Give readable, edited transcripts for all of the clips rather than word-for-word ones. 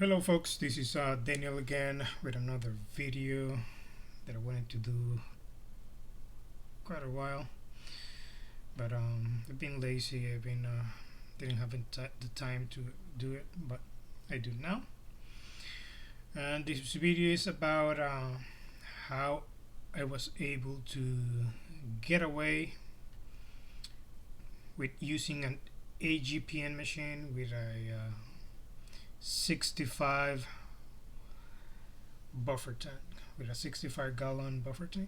Hello folks, this is Daniel again with another video that I wanted to do quite a while, but I've been lazy. I've been didn't have the time to do it, but I do now. And this video is about how I was able to get away with using an AGPN machine with a 65 buffer tank, with a 65-gallon buffer tank.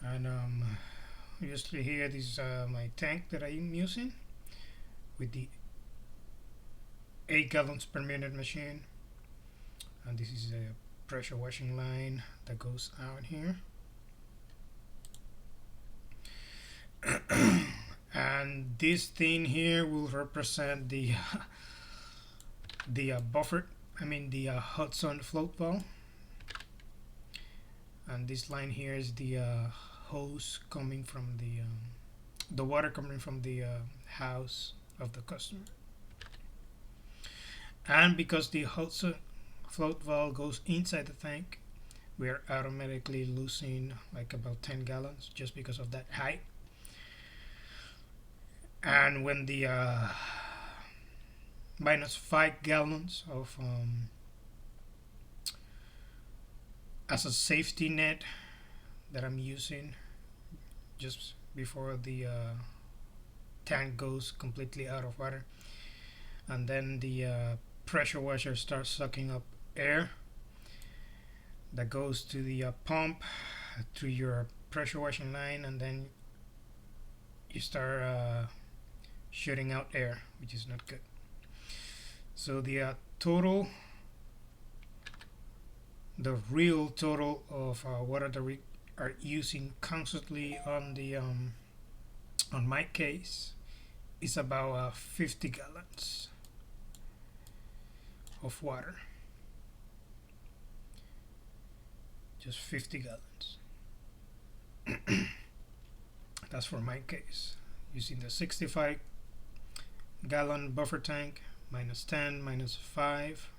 And obviously here this is my tank that I'm using with the 8 gallons per minute machine, and this is a pressure washing line that goes out here. And this thing here will represent the buffer, the Hudson float valve, and this line here is the hose coming from the water coming from the house of the customer. And because the Hudson float valve goes inside the tank, we are automatically losing like about 10 gallons just because of that height. And when the minus 5 gallons of as a safety net that I'm using just before the tank goes completely out of water, and then the pressure washer starts sucking up air that goes to the pump to your pressure washing line, and then you start shooting out air, which is not good. So the real total of water that we are using constantly on the on my case is about 50 gallons of water. Just 50 gallons. That's for my case, using the 65-gallon buffer tank. Minus 10 minus 5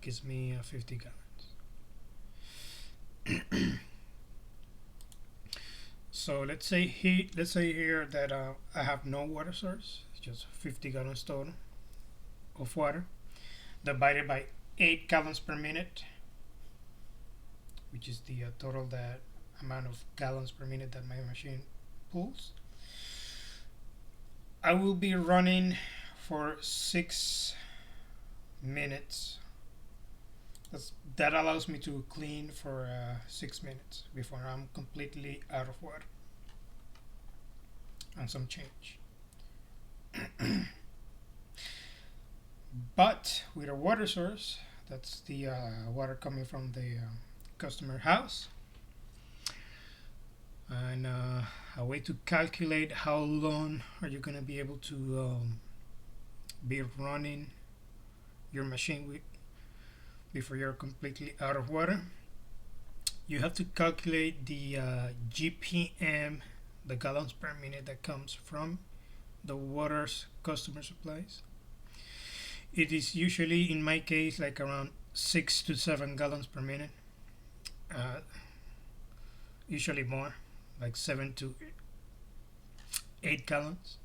gives me 50 gallons. So let's say here that I have no water source. It's just 50 gallons total of water divided by 8 gallons per minute, which is the total that amount of gallons per minute that my machine pulls. I will be running for 6 minutes. That allows me to clean for 6 minutes before I'm completely out of water and some change. But with a water source, that's the water coming from the customer house, and a way to calculate how long are you going to be able to be running your machine before you're completely out of water. You have to calculate the GPM, the gallons per minute that comes from the water's customer supplies. It is usually, in my case, like around 6 to 7 gallons per minute. Usually more, like 7 to 8 gallons.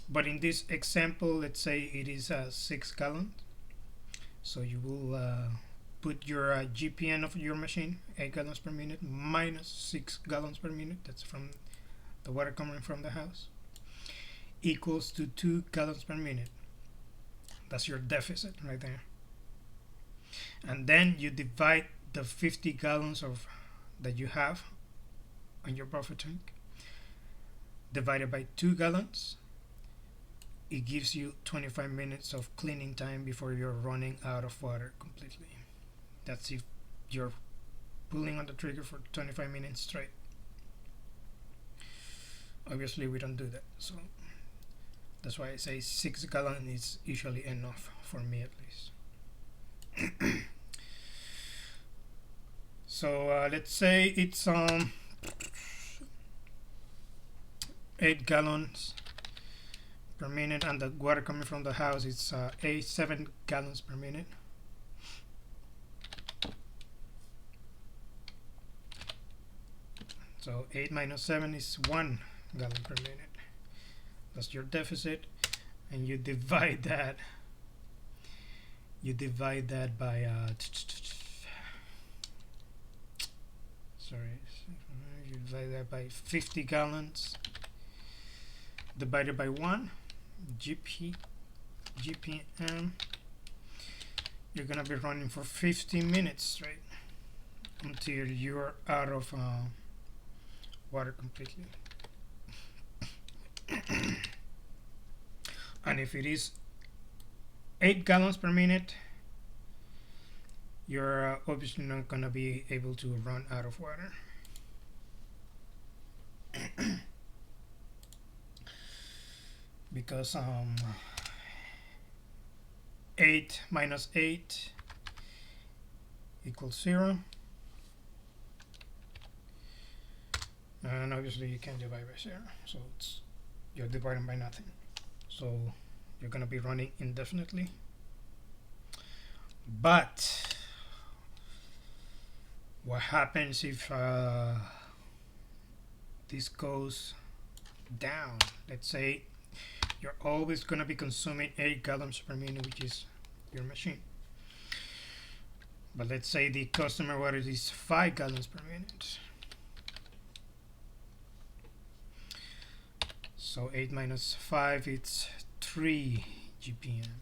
But in this example, let's say it is 6 gallons. So you will put your GPM of your machine, 8 gallons per minute minus 6 gallons per minute, that's from the water coming from the house, equals to 2 gallons per minute. That's your deficit right there. And then you divide the 50 gallons of that you have on your buffer tank divided by 2 gallons. It gives you 25 minutes of cleaning time before you're running out of water completely. That's if you're pulling on the trigger for 25 minutes straight. Obviously we don't do that, so that's why I say 6 gallons is usually enough for me, at least. So let's say it's 8 gallons per minute, and the water coming from the house is 7 gallons per minute. So 8 minus 7 is 1 gallon per minute. That's your deficit, and you divide that. You divide that by you divide that by 50 gallons divided by 1 GPM. You're gonna be running for 50 minutes straight until you're out of water completely. And if it is 8 gallons per minute, you're obviously not gonna be able to run out of water. Because 8 minus 8 equals 0, and obviously you can't divide by 0, so you're dividing by nothing, so you're gonna be running indefinitely. But what happens if this goes down? Let's say you're always going to be consuming 8 gallons per minute, which is your machine. But let's say the customer water is 5 gallons per minute. So 8 minus 5, it's 3 GPM.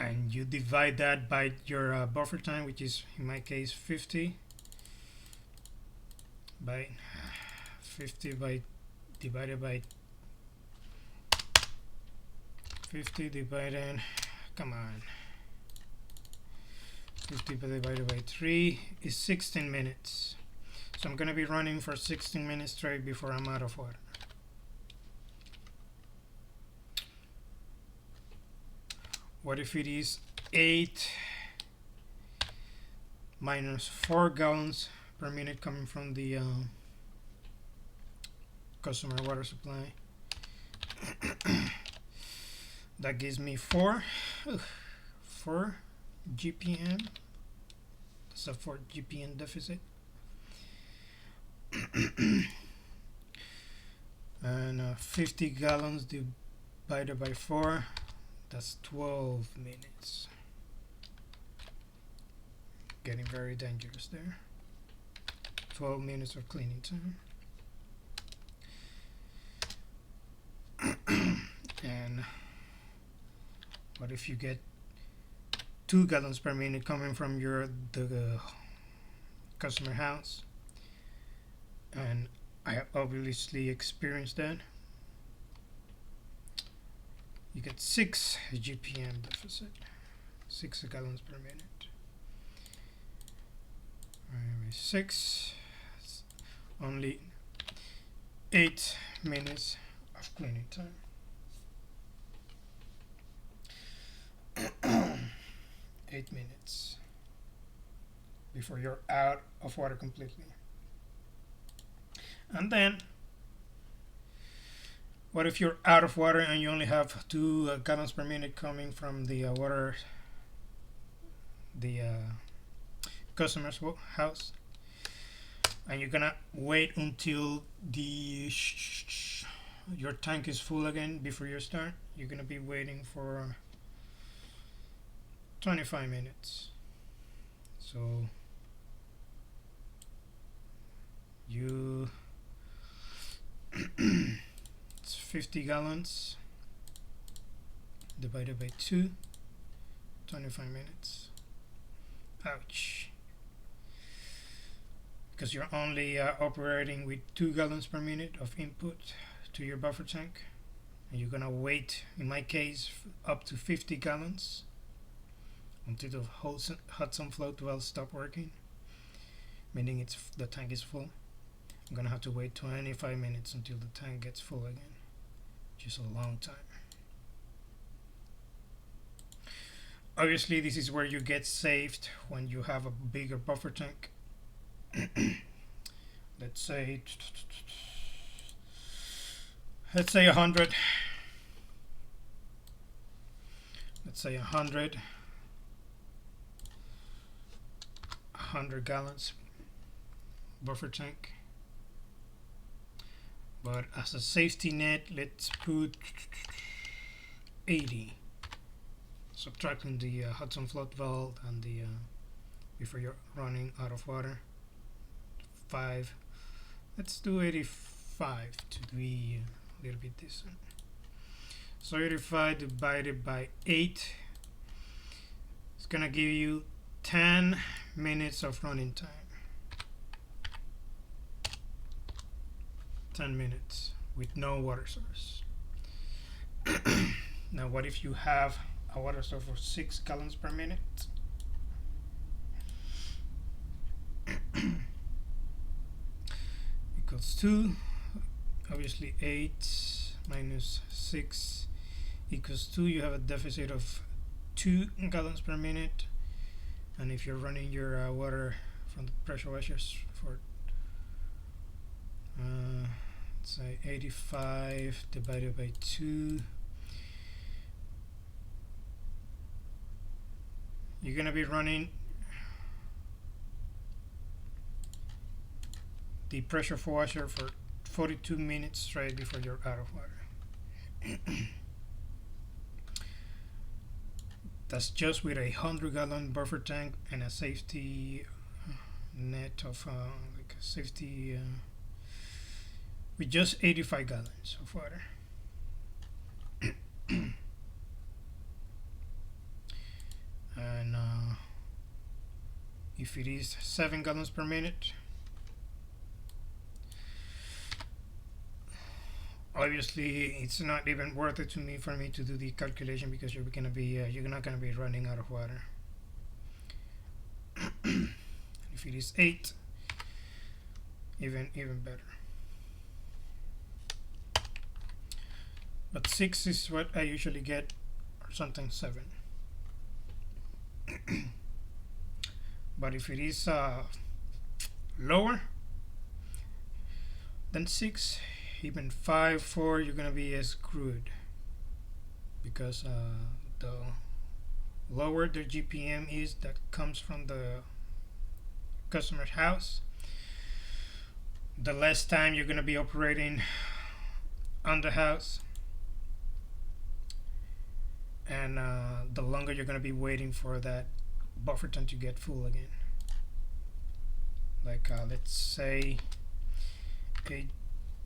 And you divide that by your buffer time, which is in my case 50 by divided by 50 divided, come on, 50 divided by 3 is 16 minutes. So I'm gonna be running for 16 minutes straight before I'm out of water. What if it is 8 minus 4 gallons per minute coming from the customer water supply? That gives me 4 GPM. That's a 4 GPM deficit. And 50 gallons divided by 4, that's 12 minutes. Getting very dangerous there. 12 minutes of cleaning time. And what if you get 2 gallons per minute coming from the customer house? And I have obviously experienced that. You get 6 GPM deficit, 6 gallons per minute. Anyway, 6, only 8 minutes of cleaning time. 8 minutes before you're out of water completely. And then, what if you're out of water and you only have 2 gallons per minute coming from the customer's house, and you're gonna wait until your tank is full again before you start? You're gonna be waiting for 25 minutes. So it's 50 gallons divided by 2, 25 minutes. Ouch. Because you're only operating with 2 gallons per minute of input to your buffer tank, and you're gonna wait, in my case, up to 50 gallons until the Hudson float well stop working, meaning the tank is full. I'm gonna have to wait 25 minutes until the tank gets full again, which is a long time. Obviously, this is where you get saved when you have a bigger buffer tank. Let's say let's say 100. Let's say 100 gallons buffer tank. But as a safety net, let's put 80, subtracting the Hudson flood valve and the before you're running out of water. 5. Let's do 85 to be a little bit decent. So 85 divided by 8 is gonna give you 10 minutes of running time. 10 minutes with no water source. Now what if you have a water source for 6 gallons per minute? Equals 2. Obviously 8 minus 6 equals 2. You have a deficit of 2 gallons per minute. And if you're running your water from the pressure washers for let's say 85 divided by 2, you're gonna be running the pressure washer for 42 minutes straight before you're out of water. That's just with a 100-gallon buffer tank and a safety net of like a safety with just 85 gallons of water. And if it is 7 gallons per minute, obviously it's not even worth it to me for me to do the calculation, because you're not gonna be running out of water. If it is 8, even better. But 6 is what I usually get, or sometimes 7. But if it is lower than 6, even 5, 4, you're gonna be screwed, because the lower the GPM is that comes from the customer's house, the less time you're gonna be operating on the house, and the longer you're gonna be waiting for that buffer tank to get full again. Like let's say 8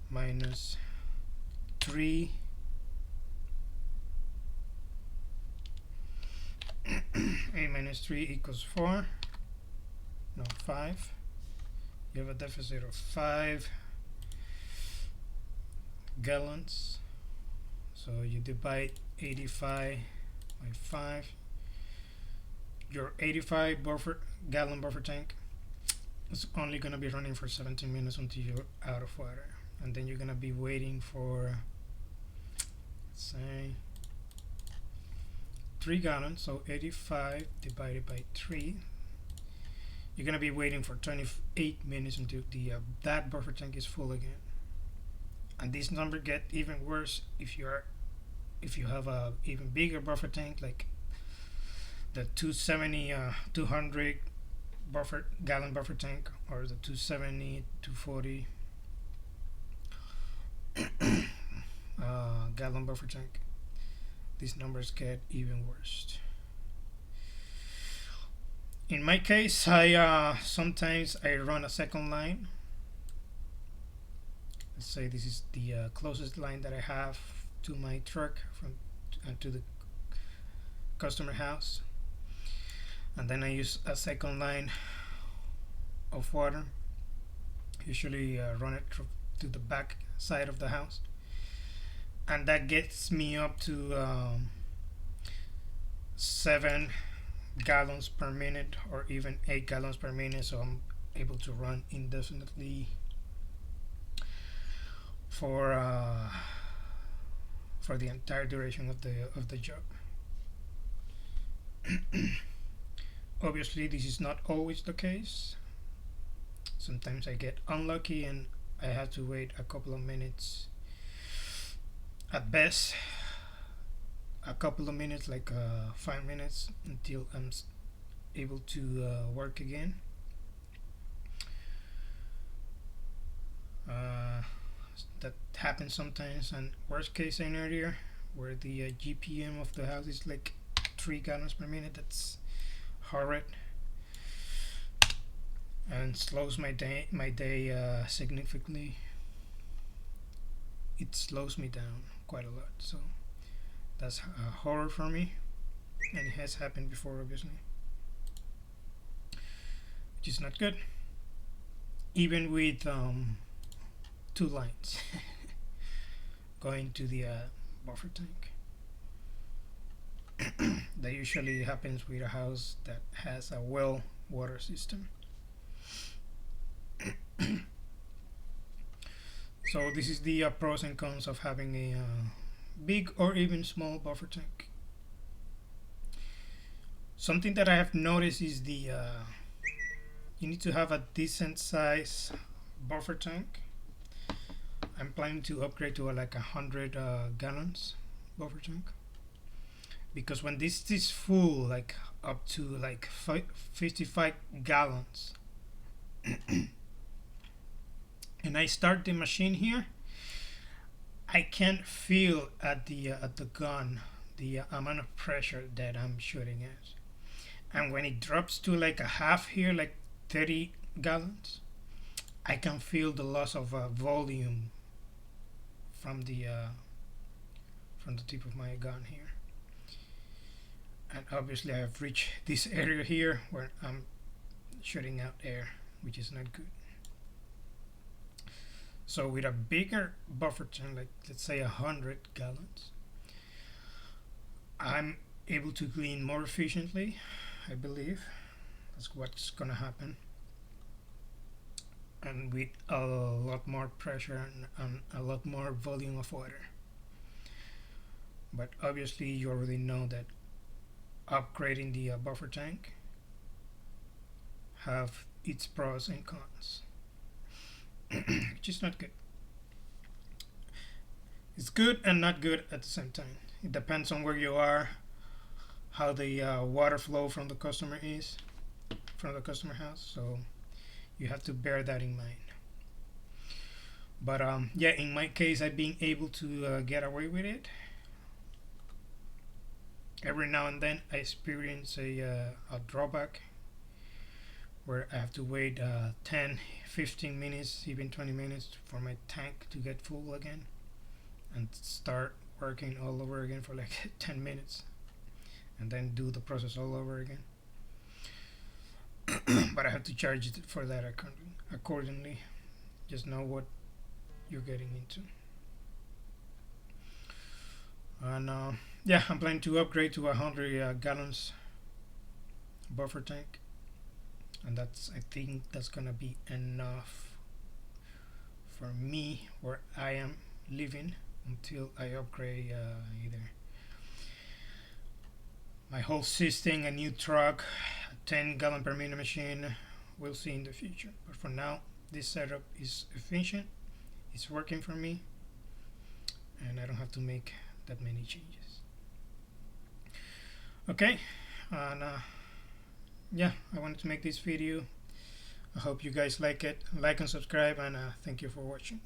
minus 3 8 minus 3 equals 4, no, 5. You have a deficit of 5 gallons, so you divide 85 by 5. Your 85 gallon buffer tank is only going to be running for 17 minutes until you're out of water, and then you're going to be waiting for, say, 3 gallons. So 85 divided by 3, you're going to be waiting for 28 minutes until the that buffer tank is full again. And this number get even worse if you have a even bigger buffer tank, like the 200 gallon buffer tank, or the 270, 240 gallon buffer tank. These numbers get even worse. In my case, I sometimes I run a second line. Let's say this is the closest line that I have to my truck from to the customer house, and then I use a second line of water. Usually run it to the back side of the house, and that gets me up to 7 gallons per minute, or even 8 gallons per minute. So I'm able to run indefinitely for the entire duration of the job. Obviously, this is not always the case. Sometimes I get unlucky and I have to wait a couple of minutes at best a couple of minutes, like 5 minutes, until I'm able to work again. That happens sometimes. And worst case scenario, where the GPM of the house is like 3 gallons per minute, that's horrid and slows my day significantly. It slows me down quite a lot, so that's a horror for me, and it has happened before, obviously, which is not good, even with 2 lines going to the buffer tank. That usually happens with a house that has a well water system. So this is the pros and cons of having a big or even small buffer tank. Something that I have noticed is the you need to have a decent size buffer tank. I'm planning to upgrade to like 100 gallons buffer tank, because when this is full, like up to like 55 gallons, and I start the machine here, I can't feel at the gun the amount of pressure that I'm shooting at. And when it drops to like a half here, like 30 gallons, I can feel the loss of volume from the tip of my gun here. And obviously I have reached this area here where I'm shooting out air, which is not good. So with a bigger buffer tank, like let's say 100 gallons, I'm able to clean more efficiently. I believe that's what's gonna happen, and with a lot more pressure and a lot more volume of water. But obviously you already know that upgrading the buffer tank have its pros and cons, which is not good. It's good and not good at the same time. It depends on where you are, how the water flow from the customer is, from the customer house. So you have to bear that in mind. But yeah, in my case, I've been able to get away with it. Every now and then I experience a drawback where I have to wait 10, 15 minutes, even 20 minutes for my tank to get full again, and start working all over again for like 10 minutes, and then do the process all over again. But I have to charge it for that accordingly. Just know what you're getting into. And yeah, I'm planning to upgrade to 100 gallons buffer tank, and I think that's gonna be enough for me where I am living until I upgrade either my whole system, a new truck, a 10 gallon per minute machine. We'll see in the future, but for now this setup is efficient, it's working for me, and I don't have to make that many changes. Okay, and yeah, I wanted to make this video. I hope you guys like it. Like and subscribe, and thank you for watching.